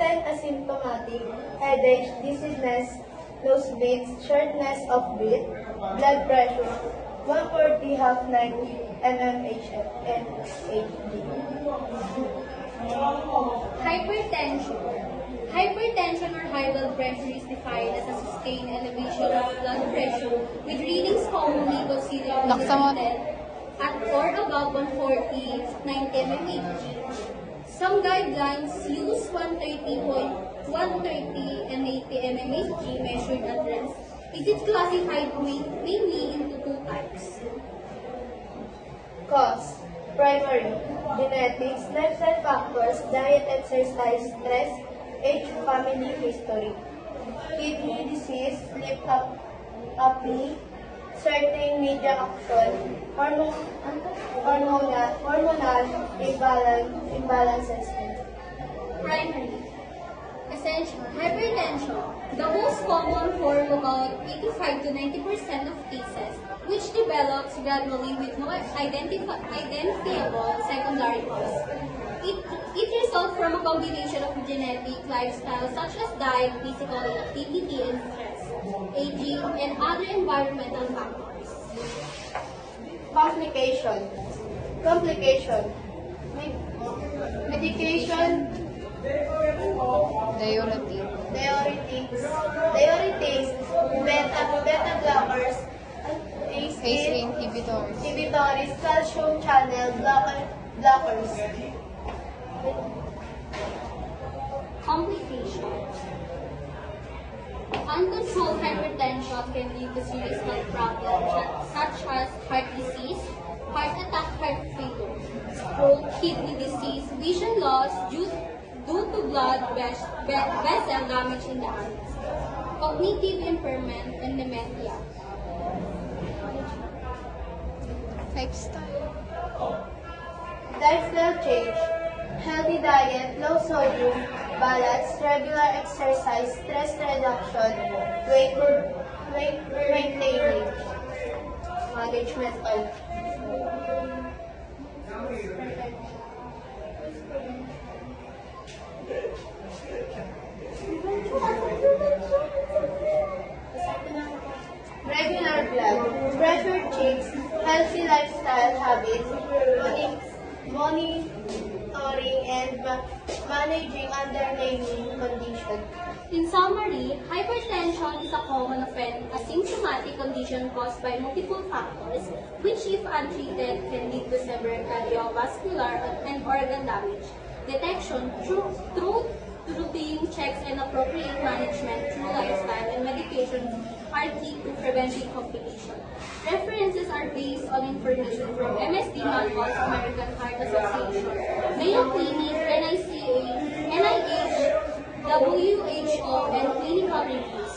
often asymptomatic, headache, dizziness, nose bleeds, shortness of breath, blood pressure, 140 half 90 mmHg. Hypertension. Hypertension or high blood pressure is defined as a sustained elevation of blood pressure with readings commonly considered elevated at or above 140 90 mmHg. Some guidelines use 130 and 80 mmHg measured at rest. It is classified mainly into two types. Cause: primary, genetics, lifestyle factors, diet, exercise, stress, age, family history. Kidney disease, sleep apnea, certain media action, hormonal imbalances. Primary. Essential. Hypertension. The most common form about 85 to 90% of cases, which develops gradually with no identifiable secondary cause. It results from a combination of genetic, lifestyle, such as diet, physical inactivity, and stress, aging, and other environmental factors. Complication. Medication, diuretics, beta blockers, ACE inhibitors, calcium channel blockers. Complications. Uncontrolled hypertension can lead to serious health problems such as heart disease, heart attack, heart failure, stroke, kidney disease, vision loss due to blood vessel damage in the eyes, cognitive impairment, and dementia. Lifestyle change, healthy diet, low sodium, balance, regular exercise, stress reduction, weight maintaining, management of. Regular blood pressure checks, healthy lifestyle habits, monitoring and managing underlying condition. In summary, hypertension is a common asymptomatic condition caused by multiple factors, which if untreated can lead to severe cardiovascular and organ damage. Detection through routine checks and appropriate management through lifestyle and medication are key to preventing complications. References are based on information from MSD Manual, American Heart Association, Mayo Clinic, NICA, NIH, WHO, and clinical reviews.